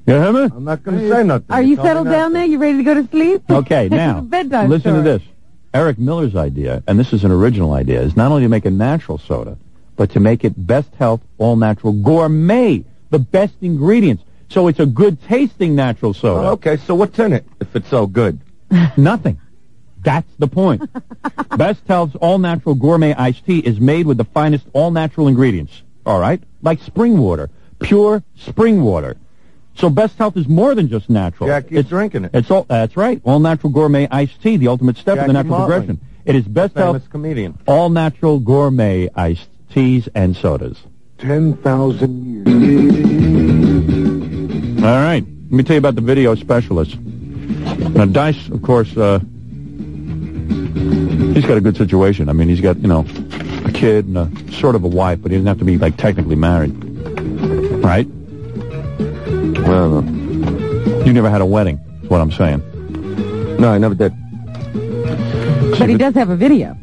You hear me? I'm not going to say nothing. Are you settled down there? You ready to go to sleep? Okay, now, bedtime listen story. to this. Eric Miller's idea, and this is an original idea, is not only to make a natural soda, but to make it best health, all-natural, gourmet, the best ingredients. So it's a good-tasting natural soda. Oh, okay, so what's in it if it's so good? Nothing. That's the point. Best Health's all-natural gourmet iced tea is made with the finest all-natural ingredients, all right? Like spring water, pure spring water. So Best Health is more than just natural. Jackie's drinking it. It's all, that's right. All-natural gourmet iced tea, the ultimate step in the natural progression. It is Best Health comedian. all-natural gourmet iced teas and sodas. 10,000 years. All right. Let me tell you about the video specialist. Now, Dice, of course, he's got a good situation. I mean, he's got, a kid and a sort of a wife, but he doesn't have to be, technically married. Right? Well, you never had a wedding, is what I'm saying. No, I never did. But he does have a video.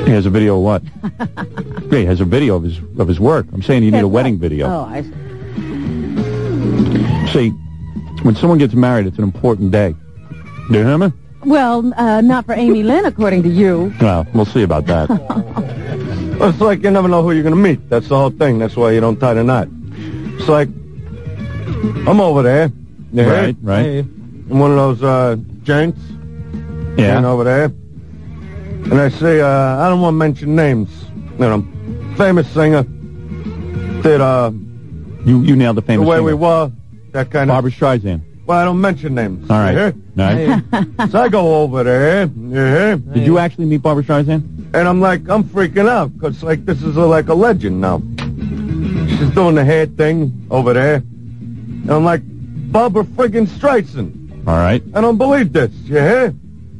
He has a video of what? Yeah, he has a video of his work. I'm saying you need a wedding video. Oh, I see. When someone gets married, it's an important day. Do you hear me? Well, not for Amy Lynn, according to you. Well, we'll see about that. Well, it's like you never know who you're going to meet. That's the whole thing. That's why you don't tie the knot. It's like, I'm over there. Right. I'm one of those gents. Yeah. Over there. And I say, I don't want to mention names. Famous singer. Did, You nailed the famous The Way singer. We Were. That kind of... Barbra Streisand. Well, I don't mention names. All right. Nice. So I go over there. Did you actually meet Barbra Streisand? And I'm freaking out, because, this is like a legend now. She's doing the hair thing over there. And I'm like, Barbra friggin' Streisand. All right. I don't believe this, you hear?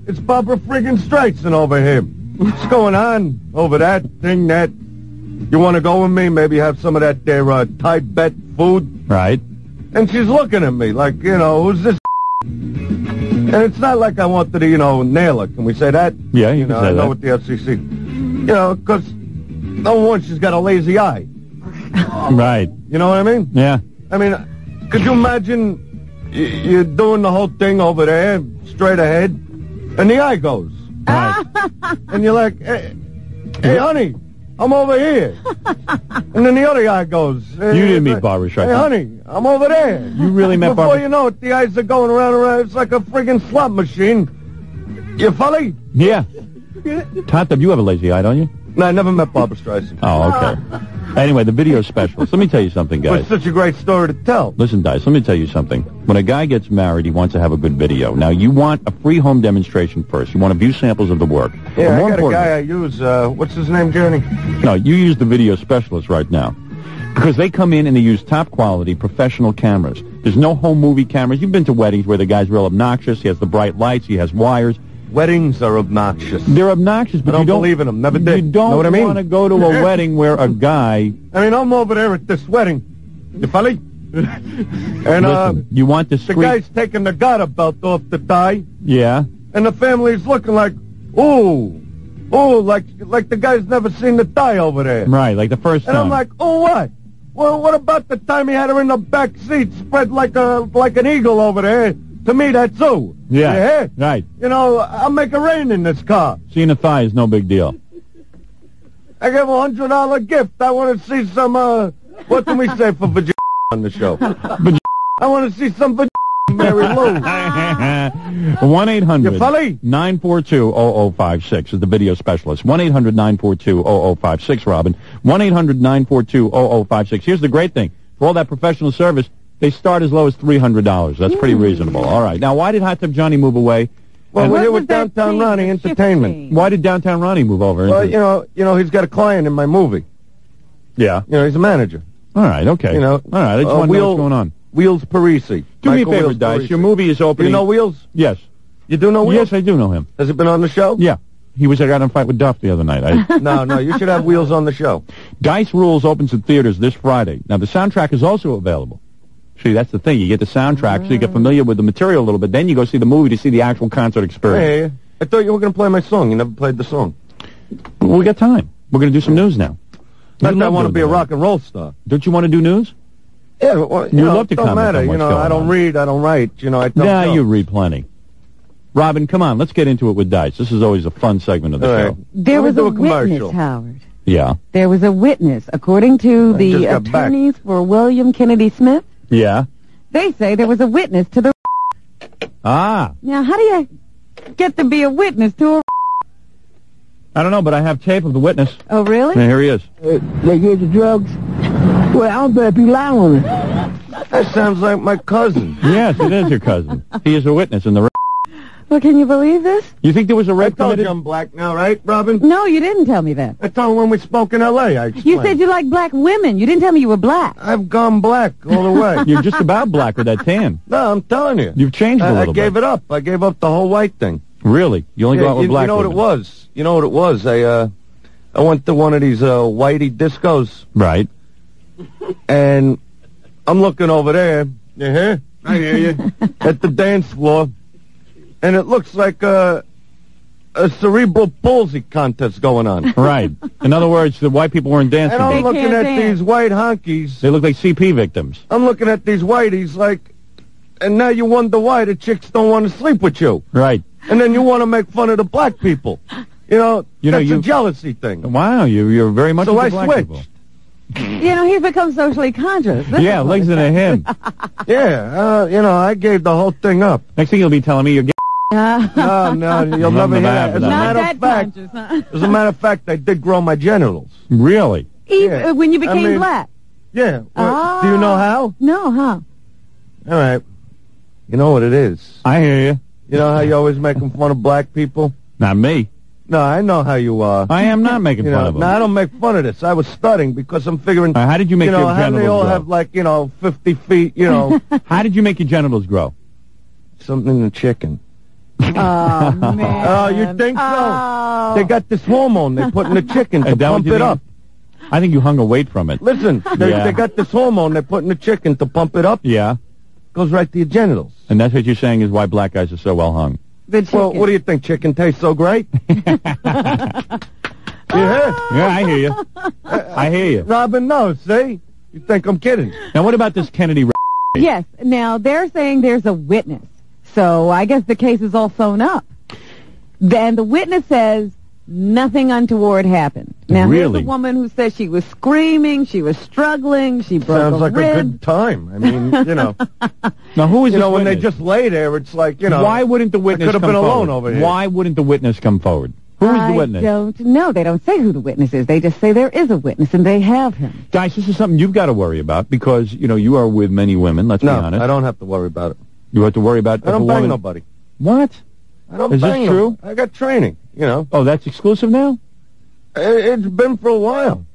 It's Barbra friggin' Streisand over here. What's going on over that thing that... You want to go with me? Maybe have some of that there Tibet food? Right. And she's looking at me like, who's this? And it's not like I wanted to, nail her. Can we say that? Yeah, you can say I know that. with the FCC. Because number one, she's got a lazy eye. Right. You know what I mean? Yeah. I mean, could you imagine you're doing the whole thing over there, straight ahead, and the eye goes. Right. And you're like, hey, honey, I'm over here. And then the other eye goes. You didn't meet Barbra Streisand. Hey, honey, I'm over there. You really met Before Barbra... you know it, the eyes are going around. It's like a friggin' slot machine. You folly? Yeah. Tatab, you have a lazy eye, don't you? No, I never met Barbra Streisand. Oh, okay. Anyway, the video specialist. Let me tell you something, But guys. it's such a great story to tell. Listen, Dice, let me tell you something. When a guy gets married, he wants to have a good video. Now, you want a free home demonstration first. You want to view samples of the work. Yeah, But more I got a guy importantly- I use. What's his name, Johnny? No, you use the video specialist right now. Because they come in and they use top-quality professional cameras. There's no home movie cameras. You've been to weddings where the guy's real obnoxious. He has the bright lights. He has wires. Weddings are obnoxious. They're obnoxious, but I don't you don't believe in them. Never did. You don't know what I mean? want to go to a wedding where a guy... I mean, I'm over there at this wedding. You follow? And Listen, you want the the guy's taking the garter belt off the tie, Yeah. and the family's looking like, ooh, like the guy's never seen the tie over there. Right, like the first And time. I'm like, oh, what? Well, what about the time he had her in the back seat, spread like an eagle over there? To me, that's so. Yeah, right. I'll make it rain in this car. Seeing a thigh is no big deal. I give $100 gift. I want to see some, what can we say for vagina on the show? I want to see some vagina, Mary Lou. 1-800-942-0056 is the video specialist. 1-800-942-0056, Robin. 1-800-942-0056. Here's the great thing. For all that professional service, they start as low as $300. That's pretty reasonable. All right. Now, why did Hot Tub Johnny move away? Well, And we're here was with that Downtown scene, Ronnie the Entertainment. why did Downtown Ronnie move over? Well, he's got a client in my movie. Yeah. He's a manager. All right, okay. All right, I just want to know what's going on. Wheels Parisi. Do me a Michael favor, Wheels Dice. Parisi. Your movie is opening. You know Wheels? Yes. You do know Wheels? Yes, I do know him. Has he been on the show? Yeah. He was at a fight with Duff the other night. No, you should have Wheels on the show. Dice Rules opens in theaters this Friday. Now, the soundtrack is also available. See, that's the thing. You get the soundtrack so you get familiar with the material a little bit. Then you go see the movie to see the actual concert experience. Hey, I thought you were going to play my song. You never played the song. Well, we got time. We're going to do some news now. Not that I love want to doing be a that. rock and roll star. Don't you want to do news? Yeah, well, You love to don't comment matter. on what's I going don't on. read, I don't write. I don't Nah, know. you read plenty. Robin, come on, let's get into it with Dice. This is always a fun segment of the All show. right. There Let me was do a commercial. witness, Howard. Yeah. There was a witness. According to I the just got back. attorneys for William Kennedy Smith, Yeah. they say there was a witness to the... Ah. Now, how do you get to be a witness to a... I don't know, but I have tape of the witness. Oh, really? And here he is. They gave the drugs. Well, I don't bet if you lie on it. That sounds like my cousin. Yes, it is your cousin. He is a witness in the rape. Well, can you believe this? You think there was a I rape told committed? you I'm black now, right, Robin? No, you didn't tell me that. I told him when we spoke in L.A. I explained. You said you like black women. You didn't tell me you were black. I've gone black all the way. You're just about black with that tan. No, I'm telling you. You've changed a I little gave bit. it up. I gave up the whole white thing. Really? You only go out with black You know what it women. was? You know what it was? I went to one of these whitey discos, Right. and I'm looking over there. You hear? I hear you. At the dance floor, and it looks like a cerebral palsy contest going on. Right. In other words, the white people weren't dancing. And I'm They looking can't at dance. these white honkies. They look like CP victims. I'm looking at these whiteys like, and now you wonder why the chicks don't want to sleep with you. Right. And then you want to make fun of the black people. That's you- a jealousy thing. Wow, you're very much So into I black switched. people. He's become socially conscious. This Yeah, is what legs it into is. him. Yeah, I gave the whole thing up. Next thing you'll be telling me you're gay. No, you'll never hear that. As a Not matter that of fact, conscious, huh? as a matter of fact, I did grow my genitals. Really? Even Yeah. when you I became mean- black. Yeah. Do you know how? No, huh? All right. You know what it is. I hear you. You know how you always making fun of black people? Not me. No, I know how you are. I am not making fun of them. No, I don't make fun of this. I was studying because I'm figuring. How did you make your how they genitals all grow? have like 50 feet. How did you make your genitals grow? Something in the chicken. Oh, man. Oh, you think so? Oh. They got this hormone they put in the chicken to Is that what pump you it mean? up. I think you hung a weight from it. Listen, Yeah. they got this hormone they put in the chicken to pump it up. Yeah. Goes right to your genitals. And that's what you're saying is why black guys are so well hung. The chicken. Well, what do you think? Chicken tastes so great? Yeah. Yeah, I hear you. I hear you. Robin knows, see? You think I'm kidding? Now, what about this Kennedy? Yes. Now, they're saying there's a witness. So I guess the case is all sewn up. Then the witness says nothing untoward happened. Now, here's Really? a woman who says she was screaming, she was struggling, she broke Sounds a like rib. a good time. I mean, Now, who is this when they witness? just lay there, it's like, Why wouldn't the witness could have come been alone forward? over here. Why wouldn't the witness come forward? Who is the witness? I don't know. They don't say who the witness is. They just say there is a witness, and they have him. Guys, this is something you've got to worry about because, you are with many women, let's be No, honest. I don't have to worry about it. You have to worry about I don't if a bang woman... nobody. What? I don't Is this bang true? I got training, Oh, that's exclusive now? It's been for a while.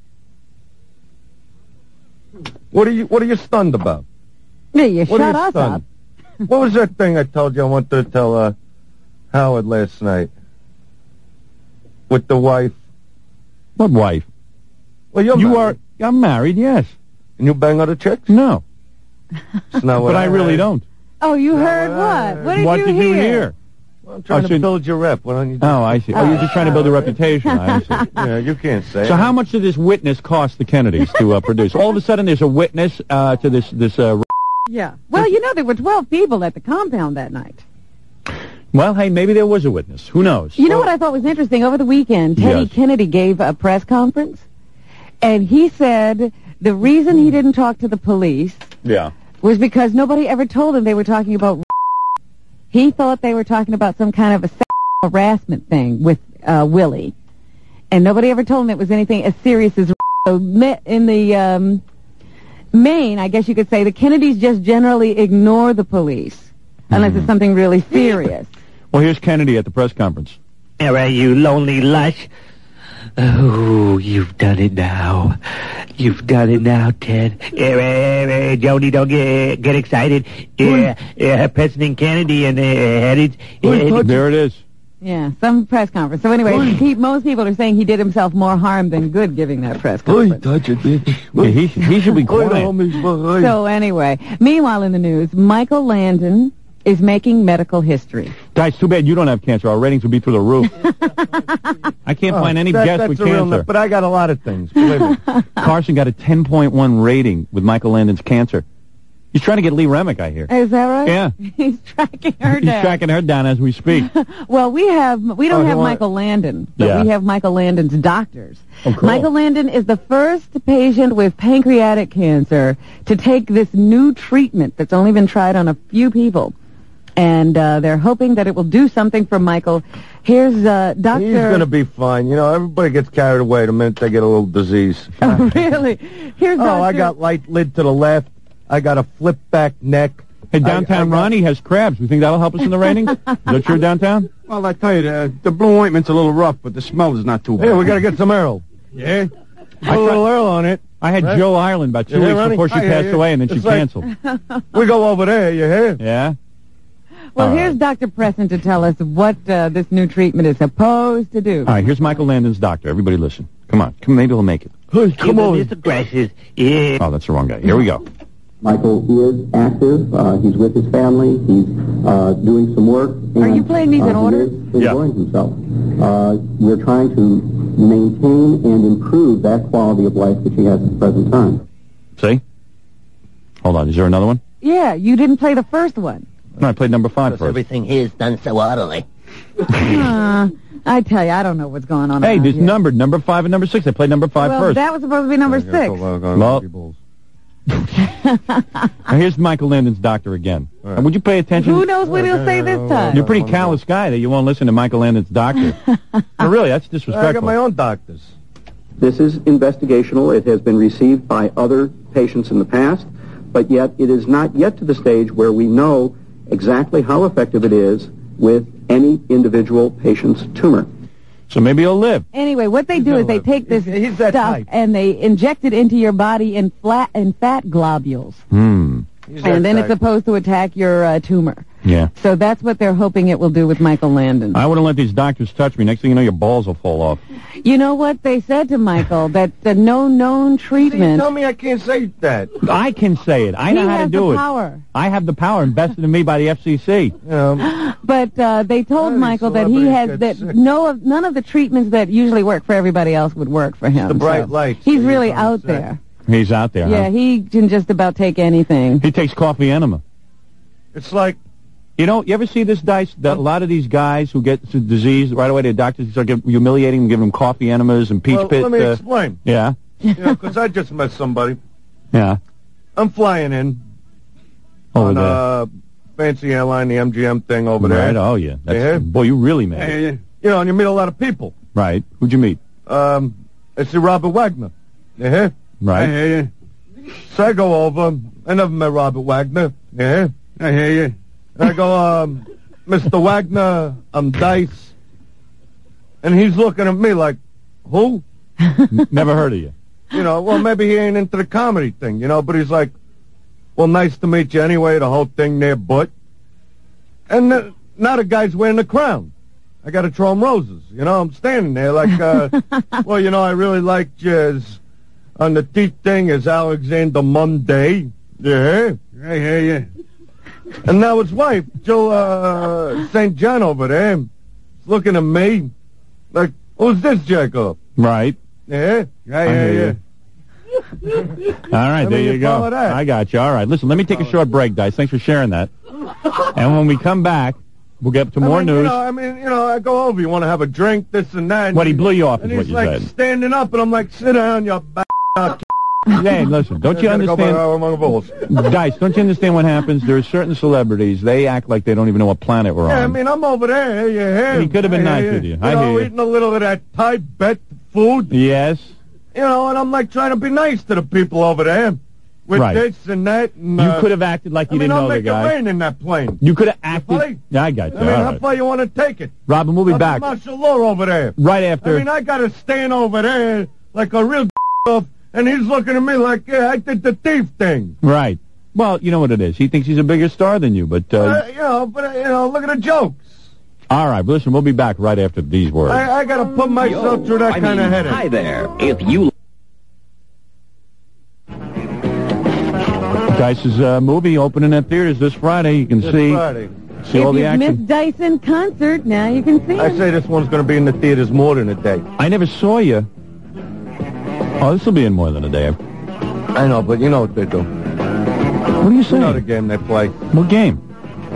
What are you stunned about? Yeah, you What are shut you us stunned? up. What was that thing I told you I wanted to tell Howard last night? With the wife. What wife? Well, you're You married. I'm married, yes. And you bang other chicks? No, It's not what but I really heard. don't. Oh, you heard what? What did you hear? Well, I'm trying Oh, to so- build your rep. Why don't you Oh, I see. Oh, you're just trying to build a reputation. I see. Yeah, you can't say So it. how much did this witness cost the Kennedys to produce? All of a sudden, there's a witness to this Yeah. Well, there were 12 people at the compound that night. Well, hey, maybe there was a witness. Who knows? You know what I thought was interesting? Over the weekend, Teddy Yes. Kennedy gave a press conference, and he said the reason he didn't talk to the police Yeah. was because nobody ever told him they were talking about. He thought they were talking about some kind of a sexual harassment thing with Willie, and nobody ever told him it was anything as serious as. So in the Maine, I guess you could say the Kennedys just generally ignore the police unless it's something really serious. Well, here's Kennedy at the press conference. All right, you lonely lush. Oh, you've done it now. You've done it now, Ted. Jody, don't get excited. President Kennedy and There it is. Yeah, some press conference. So anyway, most people are saying he did himself more harm than good giving that press conference. touch it, bitch. Yeah, he should be quiet. So anyway, meanwhile in the news, Michael Landon is making medical history. Guys, too bad you don't have cancer. Our ratings would be through the roof. I can't find any guest with that's a real cancer. but I got a lot of things, believe me. Carson got a 10.1 rating with Michael Landon's cancer. He's trying to get Lee Remick, I hear. Is that right? Yeah. He's tracking her He's down. tracking her down as we speak. Well, we don't have Michael Landon, but Yeah. we have Michael Landon's doctors. Oh, cool. Michael Landon is the first patient with pancreatic cancer to take this new treatment that's only been tried on a few people. And they're hoping that it will do something for Michael. Here's Dr. He's going to be fine. You know, everybody gets carried away the minute they get a little disease. Oh, really? Here's Oh, Dr. I got light lid to the left. I got a flip-back neck. Hey, downtown Ronnie has crabs. We think that'll help us in the ratings? Is that true downtown? Well, I tell you, the blue ointment's a little rough, but the smell is not too bad. Hey, we got to get some Earl. Yeah? Put a little Earl on it. I had Right. Joe Ireland about 2 You hear, weeks Ronnie? before she I hear passed you. away, and then she It's like- canceled. We go over there, you hear? Yeah? Well, All here's Dr. Preston to tell us what this new treatment is supposed to do. All right, here's Michael Landon's doctor. Everybody listen. Come on. Maybe he'll make it. Hey, come on. Mr. Gracious. Yeah. Oh, that's the wrong guy. Here we go. Michael is active. He's with his family. He's doing some work. Are you playing these in order? He is enjoying himself. We're trying to maintain and improve that quality of life that he has at the present time. See? Hold on. Is there another one? Yeah, you didn't play the first one. No, I played number 5 first. Everything here is done so orderly. I tell you, I don't know what's going on. Hey, around there's here. numbered number 5 and number 6. I played number 5 Well, first. that was supposed to be number 6. Well, now here's Michael Landon's doctor again. Would you pay attention? Who knows what he'll say this time? You're a pretty callous guy that you won't listen to Michael Landon's doctor. No, really, that's I got disrespectful. my own doctors. This is investigational. It has been received by other patients in the past, but yet it is not yet to the stage where we know exactly how effective it is with any individual patient's tumor. So maybe he'll live. Anyway, what they do is they take this He's that stuff type. and they inject it into your body in fat globules, and then it's supposed to attack your tumor. Yeah. So that's what they're hoping it will do with Michael Landon. I wouldn't let these doctors touch me. Next thing you know, your balls will fall off. You know what they said to Michael? That the no known See, treatment. tell me I can't say that. I can say it. I know he how to has do the it. power. I have the power invested in me by the FCC. But they told Well, Michael these that he has celebrities that get sick. none of the treatments that usually work for everybody else would work for him. The bright So lights. He's He's really on out set. there. He's out there, Yeah, huh? he can just about take anything. He takes coffee enema. It's like, You know, you ever see this, Dice? That a lot of these guys who get the disease right away, the doctors start humiliating them, giving them coffee enemas and peach well, pit. let me explain. Yeah, You know, because I just met somebody. yeah. I'm flying in Over on there. fancy airline, the MGM thing over Right, there. oh yeah. That's, Yeah. Boy, you really made it. Hey, You know, and you meet a lot of people. Right. Who'd you meet? I see Robert Wagner. Yeah. Right. I hear So I go over. I never met Robert Wagner. Yeah. you. I hear you. And I go, Mr. Wagner, I'm Dice. And he's looking at me like, who? Never heard of you. You know, well, maybe he ain't into the comedy thing, you know, but he's like, well, nice to meet you anyway, the whole thing there, but. And now the guy's wearing the crown. I got to throw him roses. You know, I'm standing there like, well, you know, I really liked you as, on the teeth thing as Alexander Monday. Yeah. I hear you. And now his wife, Jill St. John over there, is looking at me like, who's this Jacob? Right. Yeah. I hear you. All right, there mean, you you go. follow that. I got you. All right, listen, let me take a short break, Dice. Thanks for sharing that. And when we come back, we'll get to more news. You know, I go over. You want to have a drink, this and that. And What, he blew you off is And what he's you like said. standing up, and I'm like, sit down, you back. Hey, listen, don't you understand? Among fools. Dice, don't you understand what happens? There are certain celebrities, they act like they don't even know what planet we're Yeah, I on. mean, I'm over there. You hear? He could have been I nice hear with you. You I know, hear you. eating a little of that Tibet food. Yes. You know, and I'm like trying to be nice to the people over there with Right. this and that. And, You could have acted like you I mean, didn't I'll know the make it guy. rain in that plane. You could have acted. fight? Yeah, I got you. I mean, All how right. far you want to take it? Robin, we'll be back Martial law over there. right after. I mean, I got to stand over there like a real off, and he's looking at me like, yeah, I did the thief thing. Right. Well, you know what it is. He thinks he's a bigger star than you, but... You know, look at the jokes. all right, listen, we'll be back right after these words. I got to put myself through that kind of headache. Hi there. If you Dice's movie opening at theaters this Friday. You can This see Friday. see all If the you've missed action. Dyson concert, now you can see I him. say this one's going to be in the theaters more than a day. I never saw you. Oh, this will be in more than a day. I know, but you know what they do. What are you saying? You know the game they play. What game?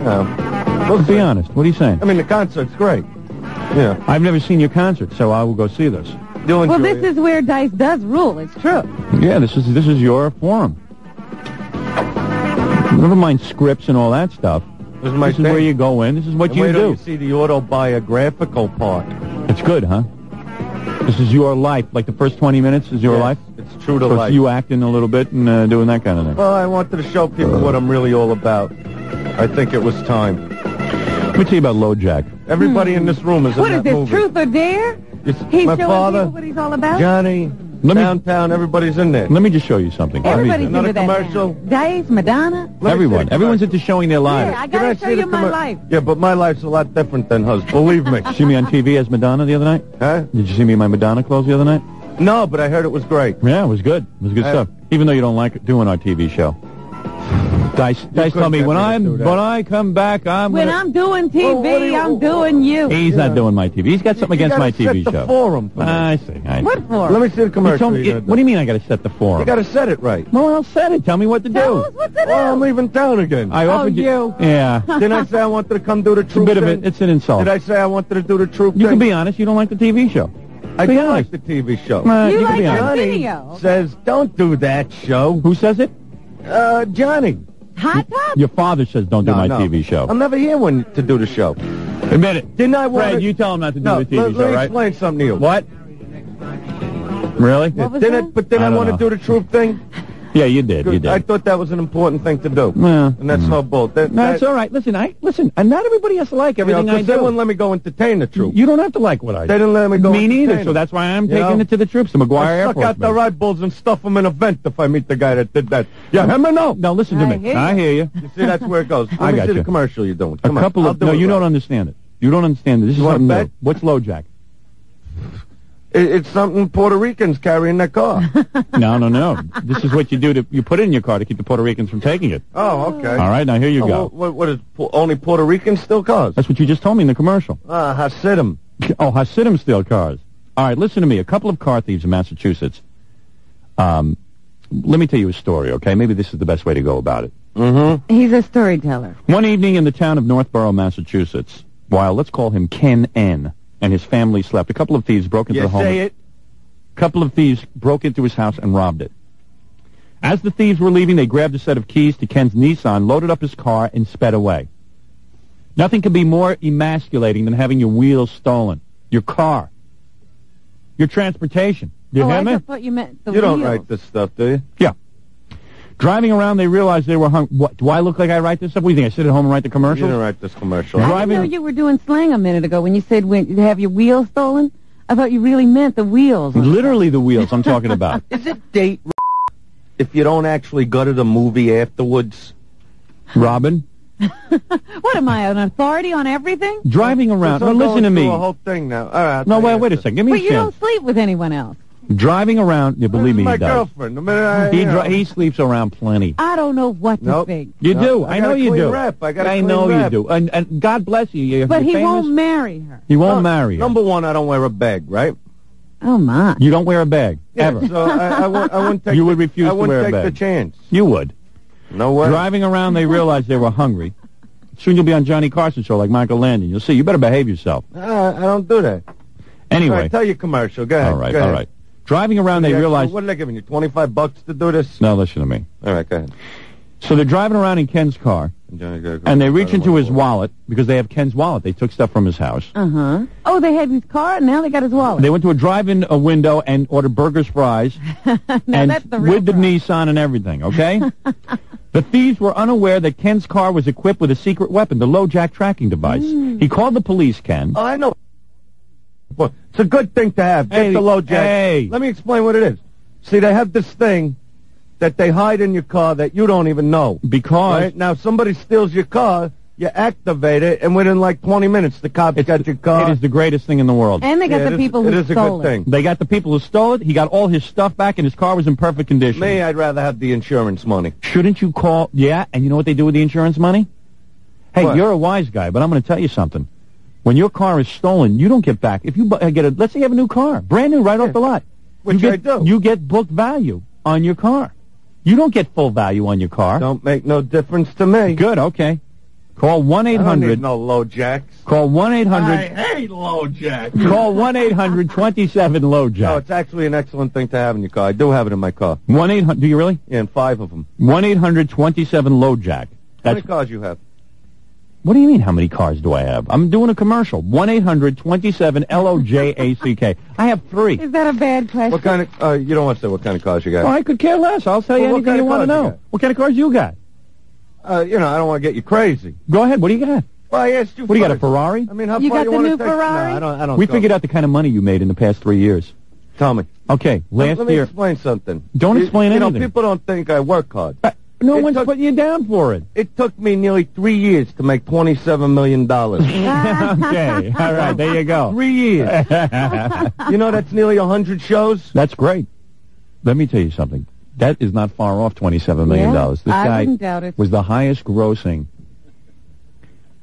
Let's be honest. What are you saying? I mean, the concert's great. Yeah. I've never seen your concert, so I will go see this. You'll enjoy Well, this it. is where Dice does rule. It's true. Yeah, this is your forum. Never mind scripts and all that stuff. This is my This is thing. where you go in. This is what And you wait till do. you see the autobiographical part. It's good, huh? This is your life. Like the first 20 minutes is your Yes, life? It's true to So life. it's you acting a little bit and doing that kind of thing. Well, I wanted to show people what I'm really all about. I think it was time. Let me tell you about LoJack. Everybody in this room is in What is that this, movie. Truth or Dare? It's He's my showing father, people what he's all about? Johnny, Let me- Downtown, everybody's in there. Let me just show you something. Everybody's Another into that commercial? now. Dice, Madonna. Let me see Everyone. the Everyone's commercial. into showing their lives. Yeah, I Can I gotta see show the you my commer- life. Yeah, but my life's a lot different than hers. Believe me. See me on TV as Madonna the other night? Huh? Did you see me in my Madonna clothes the other night? No, but I heard it was great. Yeah, it was good. It was good stuff. Even though you don't like doing our TV show. Dice couldn't told me get when me to do that. I come back, When I'm doing TV, Well, what do you- I'm doing you. He's not doing my TV. He's got something You against gotta my TV set the show. forum for me. I see. What for? Let me see the You commercial. told me- what do you mean I got to set the forum? You got to set it right. Well, I'll set it. Tell me what to Tell do. us what to do. Well, I'm leaving town again. I offered you. Yeah. Didn't I say I wanted to come do the It's a truth bit of thing? it. It's an insult. Did I say I wanted to do the truth You thing? can be honest. You don't like the TV show. I be do honest. like the TV show. You can like be our honest. Johnny video. says, don't do that show. Who says it? Johnny. Hot tub? Your father says don't do No, my no. TV show. I'm never here when to do the show. Admit it. Didn't I want Fred, to... you tell him not to do No, the TV let show, me right? explain something to you. What? Really? What was Didn't that? but then I I don't want to know. do the truth thing. Yeah, you did. You did. I thought that was an important thing to do. Yeah. And that's no bull. No, it's all right. Listen, and not everybody has to like everything I Because they do. wouldn't let me go entertain the truth. You don't have to like what I do. They didn't let me go Me neither, entertain so them. that's why I'm You taking know? it to the troops, the McGuire Air I'll suck Force out the Base. ride bulls and stuff them in a vent if I meet the guy that did that. Yeah, him or no? Now listen to I me. hear I you. hear you. You see, that's where it goes. Let I me got see you. the commercial you're doing. A Come on, couple I'll of do no, it you right. don't understand it. You don't understand it. This is You want a something bet? new. What's LoJack? It's something Puerto Ricans carry in their car. No. This is what you do you put it in your car to keep the Puerto Ricans from taking it. Oh, okay. All right, now here you go. What is only Puerto Ricans steal cars? That's what you just told me in the commercial. Hasidim. Oh, Hasidim steal cars. All right, listen to me. A couple of car thieves in Massachusetts. Let me tell you a story, okay? Maybe this is the best way to go about it. Mm-hmm. He's a storyteller. One evening in the town of Northborough, Massachusetts, while let's call him Ken N. and his family slept, a couple of thieves broke into the home. Say it. A couple of thieves broke into his house and robbed it. As the thieves were leaving, they grabbed a set of keys to Ken's Nissan, loaded up his car, and sped away. Nothing could be more emasculating than having your wheels stolen, your car, your transportation. You hear me? I thought you meant the You don't wheels. write this stuff, do you? Yeah. Driving around, they realized they were hung. What, do I look like I write this stuff? What do you think? I sit at home and write the You commercials? didn't write this commercial. I Driving- didn't know you were doing slang a minute ago when you said when you have your wheels stolen. I thought you really meant the wheels. Literally the wheels I'm talking about. Is it date if you don't actually go to the movie afterwards? Robin, What am I, an authority on everything? driving around. So No, I'm listen going to through me. a whole thing now. All right. I'll No, tell you wait a after. second. Give me But a you don't chance. sleep with anyone else. Driving around. Yeah, believe me, This he is my does. girlfriend. The minute He sleeps around plenty. I don't know what to Nope. think. You No, do. I I got know a you clean do. rep. I got a I clean know you rep. do. And God bless you. You're But he famous. won't marry her. He won't marry you. Number one, I don't wear a bag, right? Oh, my. You don't wear a bag ever. So I wouldn't take. You would refuse I to wouldn't wear a take bag. the chance. You would. No way. Driving around, they realized they were hungry. Soon you'll be on Johnny Carson's show like Michael Landon. You'll see. You better behave yourself. I don't do that. Anyway. All right, tell your commercial. Go ahead. All right, go ahead. all right. Driving around, they Yeah, realized... What are they giving you? $25 to do this? No, listen to me. All right, go ahead. So they're driving around in Ken's car, and they reach into his wallet, because they have Ken's wallet. They took stuff from his house. Uh-huh. Oh, they had his car, and now they got his wallet. They went to a drive-in window and ordered burgers, fries, and that's the real with the problem. Nissan and everything, okay? The thieves were unaware that Ken's car was equipped with a secret weapon, the LoJack tracking device. He called the police, Ken. Oh, I know. Well, it's a good thing to have. Get Hey, the low jack. hey. Let me explain what it is. See, they have this thing that they hide in your car that you don't even know. Because Right? Now, if somebody steals your car, you activate it, and within like 20 minutes, the cops got your car. it is the greatest thing in the world. And they got Yeah, the it is- people it who is a stole good it. thing. They got the people who stole it. He got all his stuff back, and his car was in perfect condition. Me, I'd rather have the insurance money. Shouldn't you call? Yeah, and you know what they do with the insurance money? Hey, What? you're a wise guy, but I'm going to tell you something. When your car is stolen, you don't get back. If you get a, let's say you have a new car, brand new, right off the lot. Which you get, I do. You get book value on your car. You don't get full value on your car. Don't make no difference to me. Good, okay. Call I don't need 1-800. no low jacks. Call 1-800. I hate low jacks. Call 1-800-27-LOW-JACK. No, it's actually an excellent thing to have in your car. I do have it in my car. 1-800. Do you really? Yeah, and 5 of them. 1-800-27-LOW-JACK. How many cars you have? What do you mean, how many cars do I have? I'm doing a commercial. 1-800-27-LOWJACK. I have 3. Is that a bad question? What kind of, you don't want to say what kind of cars you got. Oh, I could care less. I'll tell you Well, what anything kind you of want to cars you know. got? What kind of cars you got? I don't want to get you crazy. Go ahead. What do you got? Well, I asked you What do you got, a first. Ferrari? I mean, how You far got you the want new to take? Ferrari? No, I don't. We figured out the kind of money you made in the past 3 years. Tell me. Okay, last Let me year. explain something. Don't explain you know, anything. people don't think I work hard. No It one's took- putting you down for it. It took me nearly 3 years to make $27 million. Okay, all right, there you go. 3 years. You know, that's nearly 100 shows. That's great. Let me tell you something. That is not far off $27 million. Yeah, This I guy wouldn't doubt it. was the highest grossing.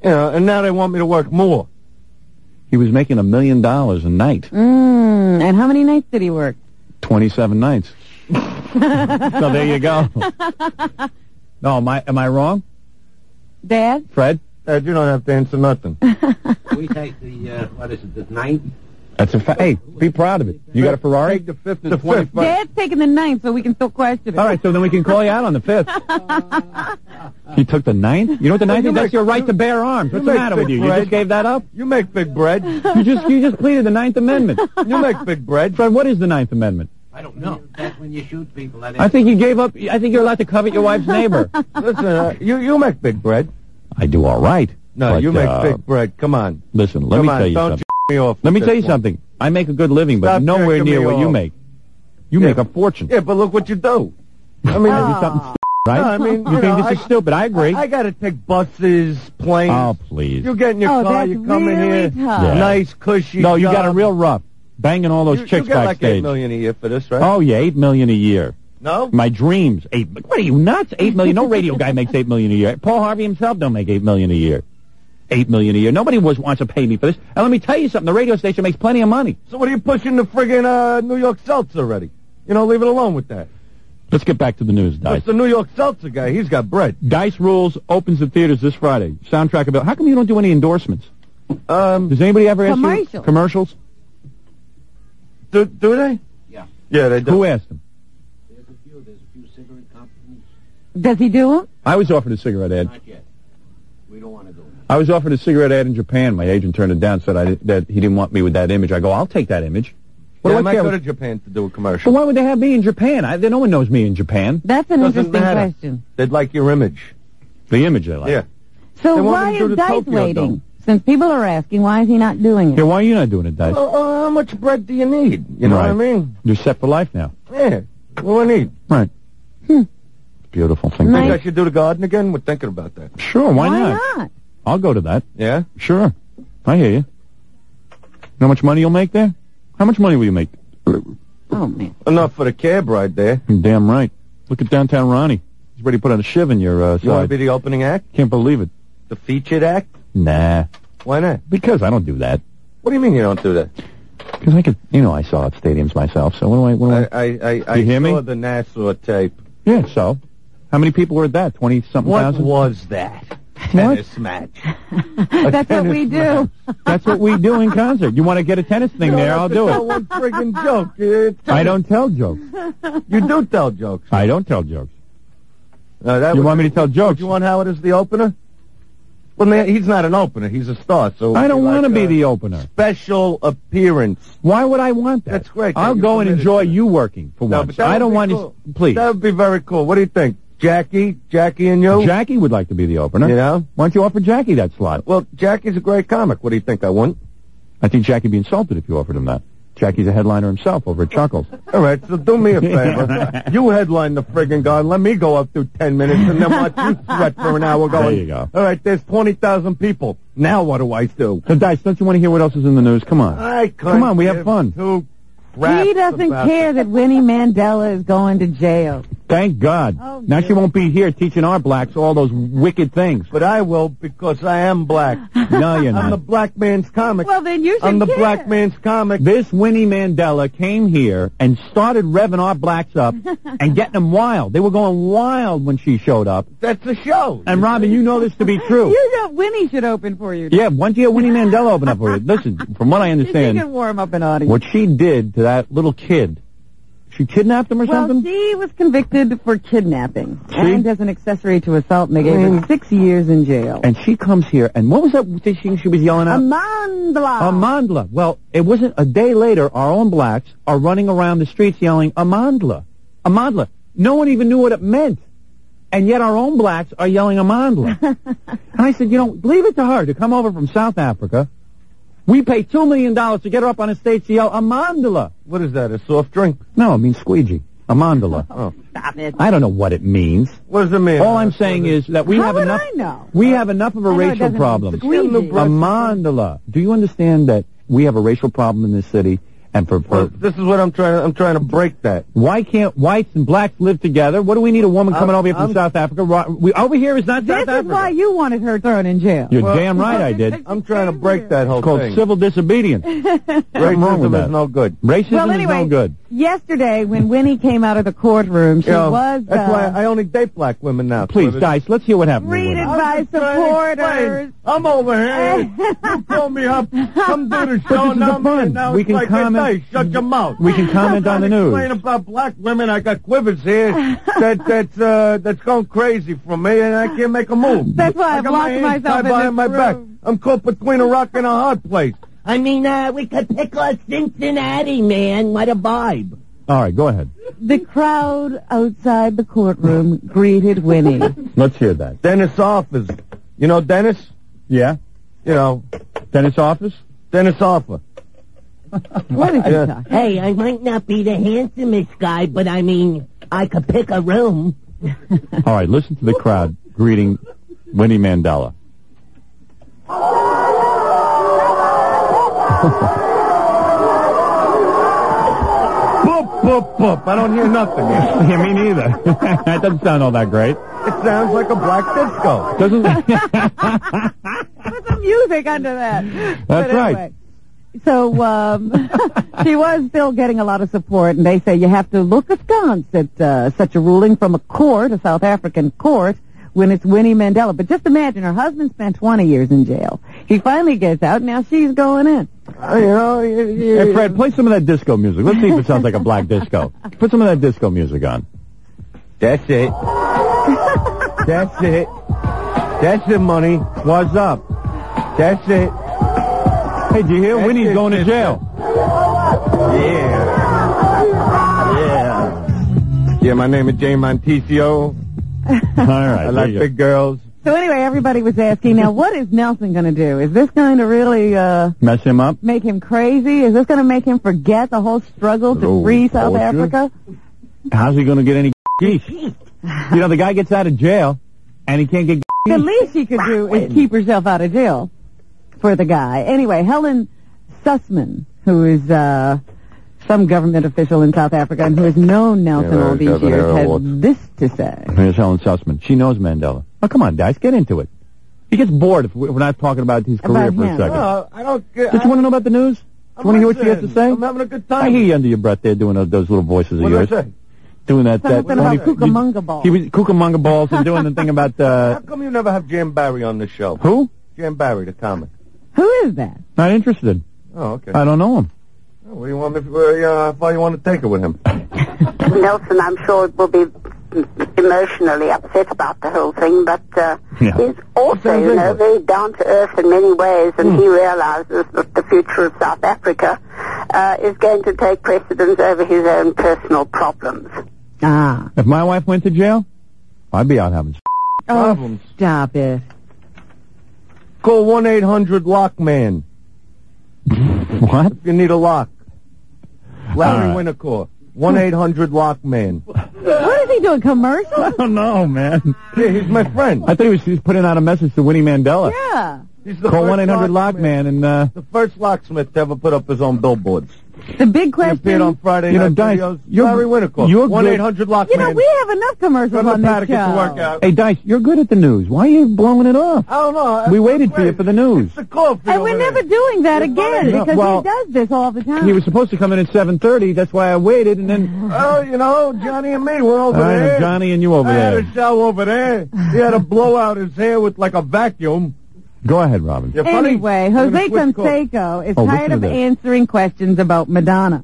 You know, and now they want me to work more. He was making $1 million a night. And how many nights did he work? 27 nights. So there you go. No, am I wrong, Dad? Fred? You don't have to answer nothing. We take the, what is it, the 9th? That's a fact. Hey, be proud of it. You got a Ferrari? Take the 5th and 25th. Dad's taking the 9th, so we can still question it. All right, so then we can call you out on the 5th. He took the 9th? You know what the 9th is? That's your right to bear arms. What's the make matter with big you? You bread. just gave that up? You make big bread. You just pleaded the 9th Amendment. You make big bread. Fred, what is the 9th Amendment? I don't know. That's when you shoot people. I think you gave up. I think you're allowed to covet your wife's neighbor. Listen, you make big bread. I do all right. No, but, you make big bread. Come on. Listen, let Come me on, tell you don't something. me off. Let me with tell you this one. something. I make a good living, but Stop nowhere jerking near me what you off. make. You make a fortune. Yeah, but look what you do. I mean, I do something right? No, I mean, you think this is stupid? I agree. I got to take buses, planes. Oh, please. You get in your Oh, car, that's you come in really here, tough. Yeah. nice, cushy. No, you got a job. real rough. Banging all those You chicks get like backstage. $8 million a year for this, right? Oh, yeah, $8 million a year. No? My dreams, What are you, nuts? $8 million. No radio guy makes $8 million a year. Paul Harvey himself don't make $8 million a year. $8 million a year. Nobody wants to pay me for this. And let me tell you something. The radio station makes plenty of money. So what are you pushing the friggin' New York Seltzer already? You know, leave it alone with that. Let's get back to the news, Dice. It's the New York Seltzer guy. He's got bread. Dice Rules opens at theaters this Friday. Soundtrack about. How come you don't do any endorsements? Does anybody ever ask you? Commercials. Commercials? Do they? Yeah. Yeah, they do. Who asked him? There's a few cigarette companies. Does he do them? I was offered a cigarette ad. Not yet. We don't want to do it. I was offered a cigarette ad in Japan. My agent turned it down, said that he didn't want me with that image. I go, I'll take that image. What Yeah, I do I might care? go to Japan to do a commercial. But why would they have me in Japan? No one knows me in Japan. That's an Doesn't interesting matter. question. They'd like your image. The image they like. Yeah. So They want why me to do is the Dice Tokyo waiting? Dome. Since people are asking, why is he not doing Yeah, it? why are you not doing it, Dice? How much bread do you need? You know what I Right. mean? You're set for life now. Yeah. What do I need? Right. Beautiful thing. Nice. Think I should do the garden again? We're thinking about that. Sure, why not? I'll go to that. Yeah? Sure. I hear you. Know how much money you'll make there? How much money will you make? Oh, man. Enough for the cab ride there. You're damn right. Look at downtown Ronnie. He's ready to put on a shiv in your You want to side. be the opening act? Can't believe it. The featured act? Nah. Why not? Because I don't do that. What do you mean you don't do that? Because I could, I saw out stadiums myself, so what do I... I You hear me? saw the Nassau tape. Yeah, so? How many people were at that? 20-something What thousand? was that? Tennis match. That's what we do. That's what we do in concert. You want to get a tennis thing there, I'll do Tell it. one friggin' joke. I don't tell jokes. You do tell jokes. I don't tell jokes. That You was- want me to tell jokes? You want Howard as the opener? Well, man, he's not an opener. He's a star. So I don't want to be a the opener. special appearance. Why would I want that? That's great. I'll You're go and committed enjoy to it. you working for No, once. but that I would don't be want cool. to... Please. That would be very cool. What do you think? Jackie and you? Jackie would like to be the opener. You know? Why don't you offer Jackie that slot? Well, Jackie's a great comic. What do you think? I wouldn't? I think Jackie'd be insulted if you offered him that. Jackie's a headliner himself over at Chuckles. All right, so do me a favor. You headline the friggin' garden. Let me go up through 10 minutes and then watch you sweat for an hour going. There you go. All right, there's 20,000 people. Now what do I do? So, Dice, don't you want to hear what else is in the news? Come on. I couldn't Come on, we have give fun. two craps He doesn't about care it. that Winnie Mandela is going to jail. Thank God. Oh, now she won't be here teaching our blacks all those wicked things. But I will, because I am black. No, you're not. I'm the black man's comic. Well, then you should I'm the care. black man's comic. This Winnie Mandela came here and started revving our blacks up and getting them wild. They were going wild when she showed up. That's the show. And, Robin, you know this to be true. Winnie should open for you. Yeah, why don't you get Winnie Mandela open up for you? Listen, from what I She understand, can warm up an audience. what she did to that little kid, she kidnapped him or Well, something? she was convicted for kidnapping and as an accessory to assault, and they gave her 6 years in jail. And she comes here, and what was that thing she was yelling out? Amandla. Amandla. Well, it wasn't a day later, our own blacks are running around the streets yelling, Amandla. Amandla. No one even knew what it meant. And yet our own blacks are yelling Amandla. And I said, leave it to her to come over from South Africa. We pay $2 million to get her up on a stage to yell Amandla. What is that, a soft drink? No, it means squeegee. Amandla. Oh. Stop it. I don't know what it means. What does it mean? All I'm saying is that we How have would enough. I know? We have enough of a I know it racial doesn't problem. squeegee. Amandla. Do you understand that we have a racial problem in this city? And Well, this is what I'm trying to break that. Why can't whites and blacks live together? What do we need a woman coming over here from South Africa? Over here is not South This is Africa. why you wanted her thrown in jail. You're damn right I did. I'm trying to break that whole It's called thing. civil disobedience. What's wrong with Racism that? is no good. Racism Well, is anyway, no good. yesterday when Winnie came out of the courtroom, she was That's why I only date black women now. Please, So Dice, let's hear what happened. with greeted women. by I'm just trying to supporters. explain. I'm over here. You pull me up. Come do the show this is now. the fun. Now We it's can like, comment- Hey, shut your mouth. We can comment on the news. Explain about black women. I got quivers here. That's going crazy for me, and I can't make a move. That's why I I've got my locked hands myself tied in behind this my back. room. I'm caught between a rock and a hard place. I mean, we could pick on Cincinnati, man. What a vibe. All right, go ahead. The crowd outside the courtroom greeted Winnie. Let's hear that. Dennis Office. You know Dennis? Yeah? You know, Dennis office? Dennis Offer. What is he Yeah. talking? Hey, I might not be the handsomest guy, but I mean, I could pick a room. All right, listen to the crowd greeting Winnie Mandela. Boop, boop, boop. I don't hear nothing. Yeah, me neither. That doesn't sound all that great. It sounds like a black disco. Doesn't? Put some music under that. That's right. So she was still getting a lot of support, and they say you have to look askance at such a ruling from a court, a South African court, when it's Winnie Mandela. But just imagine, her husband spent 20 years in jail. He finally gets out, now she's going in. Hey, Fred, play some of that disco music. Let's see if it sounds like a black disco. Put some of that disco music on. That's it. That's it. That's it, money. What's up? That's it. Hey, do you hear? Winnie's going to jail. Yeah. Yeah. Yeah, my name is Jay Monticio. All right. I like big girls. So anyway, everybody was asking, now what is Nelson going to do? Is this going to really Mess him up? make him crazy? Is this going to make him forget the whole struggle to free South bullshit. Africa? How's he going to get any geese? You know, the guy gets out of jail, and he can't get The least she could do is keep herself out of jail for the guy. Anyway, Helen Sussman, who is some government official in South Africa and who has known Nelson all these years, has this to say. Here's Helen Sussman. She knows Mandela. Oh, come on, Dice, get into it. He gets bored if we're not talking about his career About for a him. second. No, I don't get... Don't you want to know about the news? Do you want to hear what she has to say? I'm having a good time. I hear you under your breath there doing those little voices of What yours. did I say? Doing that. Something about Cucamonga balls. He was Cucamonga balls and doing the thing about... How come you never have Jim Barry on the show? Who? Jim Barry, the comic. Who is that? Not interested. Oh, okay. I don't know him. What do you want me? How far you want to take it with him? Nelson, I'm sure, will be emotionally upset about the whole thing, but he's also, you know, very down to earth in many ways, and he realizes that the future of South Africa is going to take precedence over his own personal problems. Ah. If my wife went to jail, I'd be out having Problems. Stop it. Call 1-800-LOCK-MAN What? if you need a lock. Larry All right. Wintercore. 1-800-LOCK-MAN. What is he doing, commercials? I don't know, man. Yeah, he's my friend. I thought he was putting out a message to Winnie Mandela. Yeah. He's the Call first 1-800-LOCK-MAN and... The first locksmith to ever put up his own billboards. The big He question. appeared on Friday You know, night Dice, videos. you're- Larry Winnicott. you're 1-800-LOCK, You know, we have enough commercials on this Paddock to work show. out. Hey, Dice, you're good at the news. Why are you blowing it off? I don't know. We waited for you for the news. It's the coffee And we're over never there. doing that again No, because well, he does this all the time. He was supposed to come in at 7:30. That's why I waited, and then Oh, you know, Johnny and me, we're over I know there. Johnny and you over I had there. a show over there. He had to blow out his hair with like a vacuum. Go ahead, Robin. Yeah, funny. Anyway, We're Jose gonna switch calls. Canseco is Oh, listen tired to of this. answering questions about Madonna.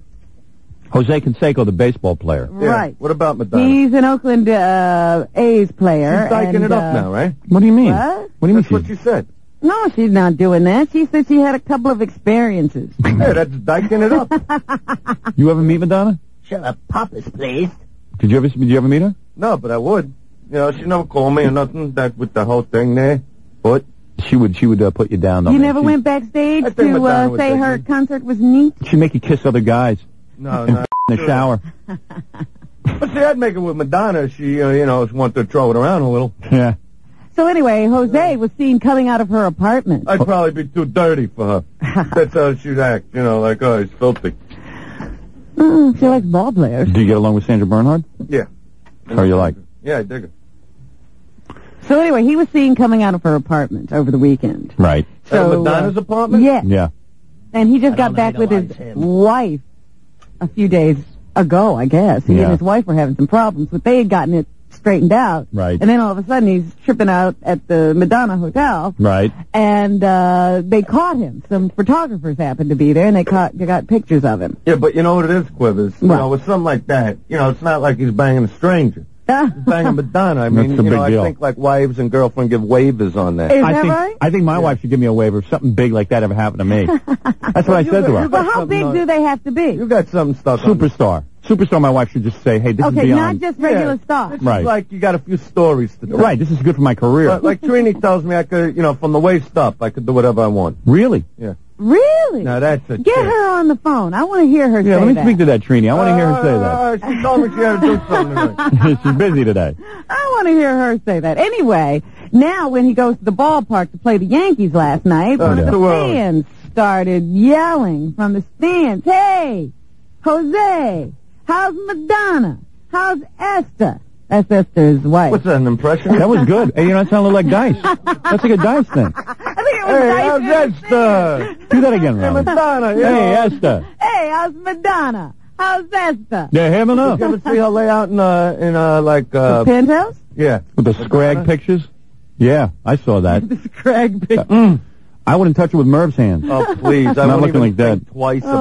Jose Canseco, the baseball player. Yeah. Right. What about Madonna? He's an Oakland A's player. She's dyking and, it up now, right? What do you mean? What? What do you mean? That's what she said. No, she's not doing that. She said she had a couple of experiences. Yeah, that's dyking it up. You ever meet Madonna? Shut up, Papas, please. Did you ever meet her? No, but I would. You know, she never called me or nothing. That with the whole thing there. But She would put you down. Though, You man. never went backstage I think to Madonna would say take her me. concert was neat? She'd make you kiss other guys no, in no. the shower. But see, I'd make it with Madonna. She, you know, wanted to throw it around a little. Yeah. So anyway, Jose was seen coming out of her apartment. I'd probably be too dirty for her. That's how she'd act. You know, like, oh, he's filthy. She likes ball players. Do you get along with Sandra Bernhard? Yeah. How you like? Yeah, I dig her. So anyway, he was seen coming out of her apartment over the weekend. Right. So Madonna's apartment? Yeah. Yeah. And he just got back with his idolize him. wife a few days ago, I guess. He Yeah. and his wife were having some problems, but they had gotten it straightened out. Right. And then all of a sudden he's tripping out at the Madonna Hotel. Right. And they caught him. Some photographers happened to be there, and they got pictures of him. Yeah, but you know what it is, Quivers? You What? know, with something like that, you know, it's not like he's banging a stranger. He's banging Madonna. I mean, That's the you know, big deal. I think like wives and girlfriends give waivers on that. Is I that think right? I think my wife should give me a waiver if something big like that ever happened to me. That's what I said to her. Well, how big do they have to be? You got something stuck on. Superstar. Superstar, my wife should just say, hey, this is Okay, beyond. not just regular stuff. It's Right. like you got a few stories to do. Right, this is good for my career. But like Trini tells me I could, you know, from the waist up, I could do whatever I want. Really? Yeah. Really? Now that's a Get chick. her on the phone. I want to hear her Yeah, say let me that. speak to that Trini. I want to hear her say that. She told me she had to do something tonight. She's busy today. I want to hear her say that. Anyway, now when he goes to the ballpark to play the Yankees last night, one of yeah. the Too early. fans started yelling from the stands, "Hey, Jose, how's Madonna? How's Esther?" That's Esther's wife. What's that, an impression? That was good. Hey, you know, that sounded like Dice. That's like a Dice thing. I think it was Hey, Dice how's in the Esther? Do that again, Hey, Robin. Madonna, you Hey, know. Esther. Hey, how's Madonna? How's Esther? Yeah, him enough. You ever see her lay out in like, The penthouse? yeah. With the scrag pictures? Yeah, I saw that. The Craig picture. I wouldn't touch it with Merv's hands. Oh, please. I Not wouldn't looking even like that. think twice about